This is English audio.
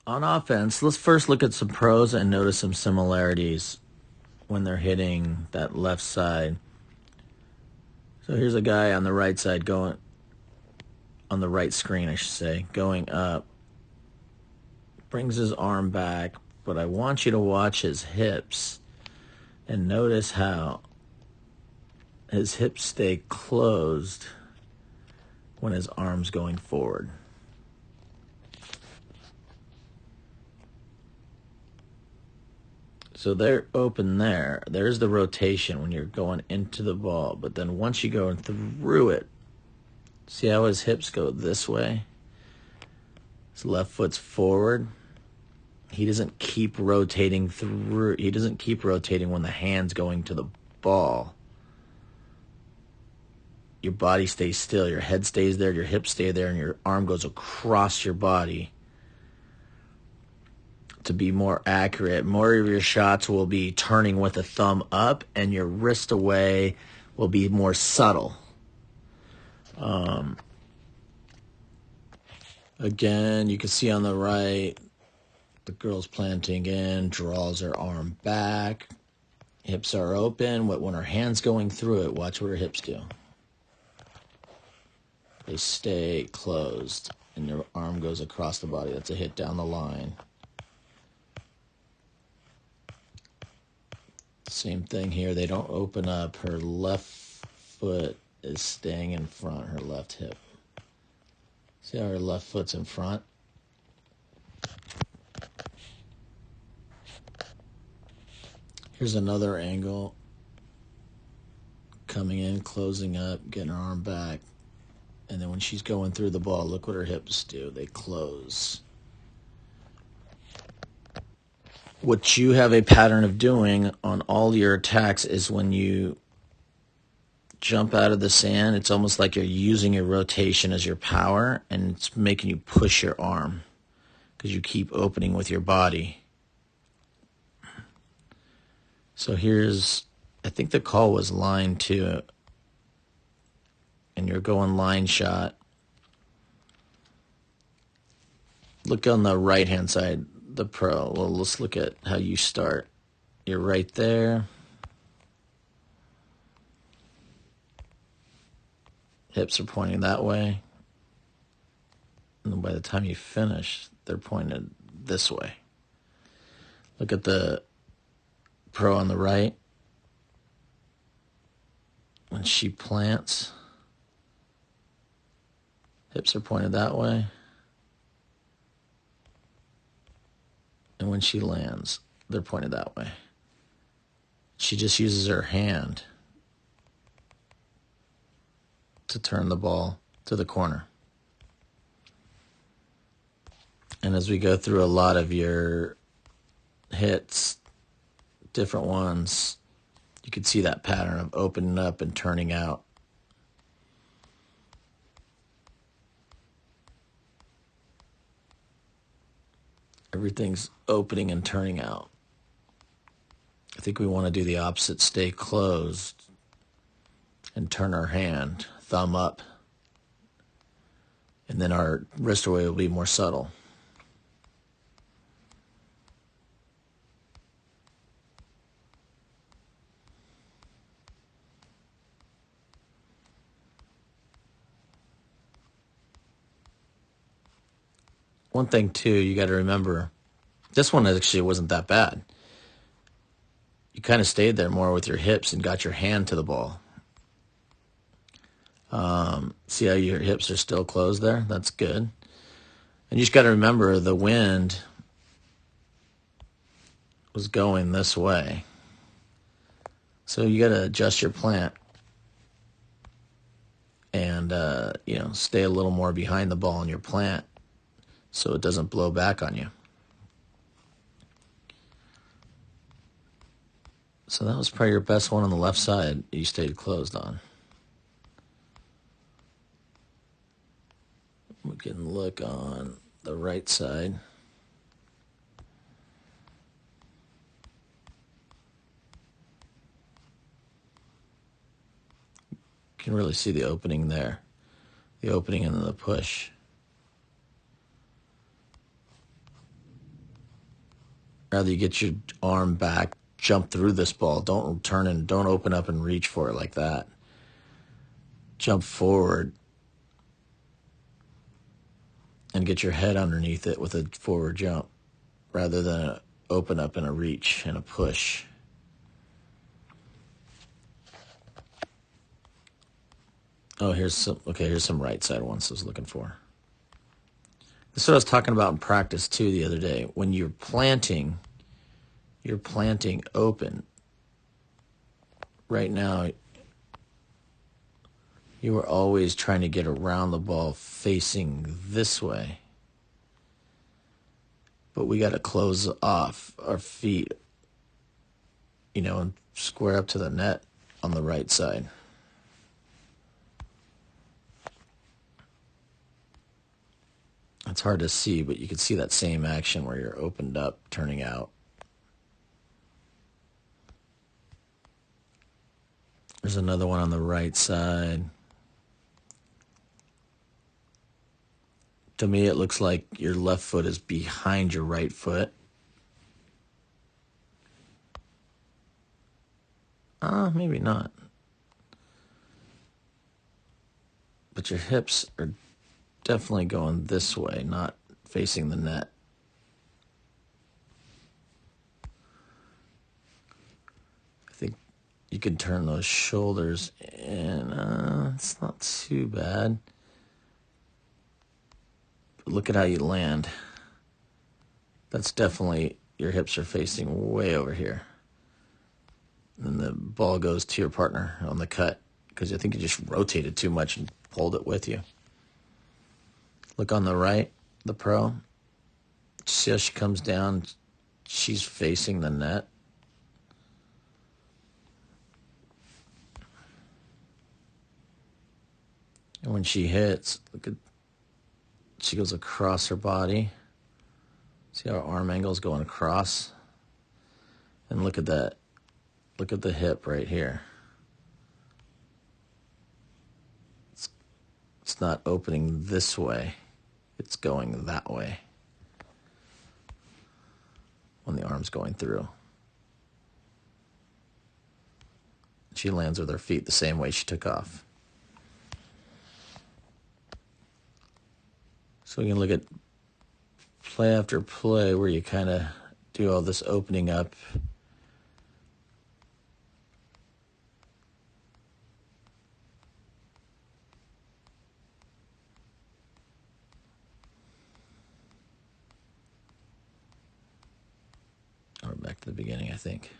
On offense, let's first look at some pros and notice some similarities when they're hitting that left side. So here's a guy on the right side going, on the right screen, I should say, going up. Brings his arm back, but I want you to watch his hips and notice how his hips stay closed when his arm's going forward. So they're open there. There's the rotation when you're going into the ball. But then once you go through it, see how his hips go this way? His left foot's forward. He doesn't keep rotating through. He doesn't keep rotating when the hand's going to the ball. Your body stays still. Your head stays there. Your hips stay there. And your arm goes across your body. To be more accurate, more of your shots will be turning with a thumb up, and your wrist away will be more subtle. Again, you can see on the right, the girl's planting in, draws her arm back, hips are open. When her hand's going through it, watch what her hips do. They stay closed, and your arm goes across the body. That's a hit down the line. Same thing here. They don't open up. Her left foot is staying in front, her left hip. See how her left foot's in front? Here's another angle. Coming in, closing up, getting her arm back. And then when she's going through the ball, look what her hips do. They close. What you have a pattern of doing on all your attacks is when you jump out of the sand, it's almost like you're using your rotation as your power, and it's making you push your arm because you keep opening with your body. So here's, I think the call was line 2, and you're going line shot. Look on the right-hand side, the pro. Well, let's look at how you start. You're right there. Hips are pointing that way. And then by the time you finish, they're pointed this way. Look at the pro on the right. When she plants, hips are pointed that way. And when she lands, they're pointed that way. She just uses her hand to turn the ball to the corner. And as we go through a lot of your hits, different ones, you can see that pattern of opening up and turning out. Everything's opening and turning out. I think we want to do the opposite, stay closed and turn our hand, thumb up. And then our wrist away will be more subtle. One thing, too, you got to remember, this one actually wasn't that bad. You kind of stayed there more with your hips and got your hand to the ball. See how your hips are still closed there? That's good. And you just got to remember the wind was going this way. So you got to adjust your plant and, stay a little more behind the ball in your plant so it doesn't blow back on you. So that was probably your best one on the left side you stayed closed on. We can look on the right side. You can really see the opening there. The opening and then the push. Rather, you get your arm back, jump through this ball. Don't turn and don't open up and reach for it like that. Jump forward and get your head underneath it with a forward jump rather than an open up and a reach and a push. Oh, here's some right side ones I was looking for. This is what I was talking about in practice too the other day. When you're planting open. Right now, you are always trying to get around the ball facing this way. But we got to close off our feet, and square up to the net on the right side. It's hard to see, but you can see that same action where you're opened up, turning out. There's another one on the right side. To me, it looks like your left foot is behind your right foot. Maybe not. But your hips are definitely going this way, not facing the net. I think you can turn those shoulders in. It's not too bad. But look at how you land. That's definitely, your hips are facing way over here. And the ball goes to your partner on the cut because I think you just rotated too much and pulled it with you. Look on the right, the pro. See how she comes down? She's facing the net. And when she hits, she goes across her body. See how her arm angle is going across? And look at that. Look at the hip right here. It's not opening this way. It's going that way when the arm's going through. She lands with her feet the same way she took off. So we can look at play after play where you kind of do all this opening up. Or back to the beginning, I think.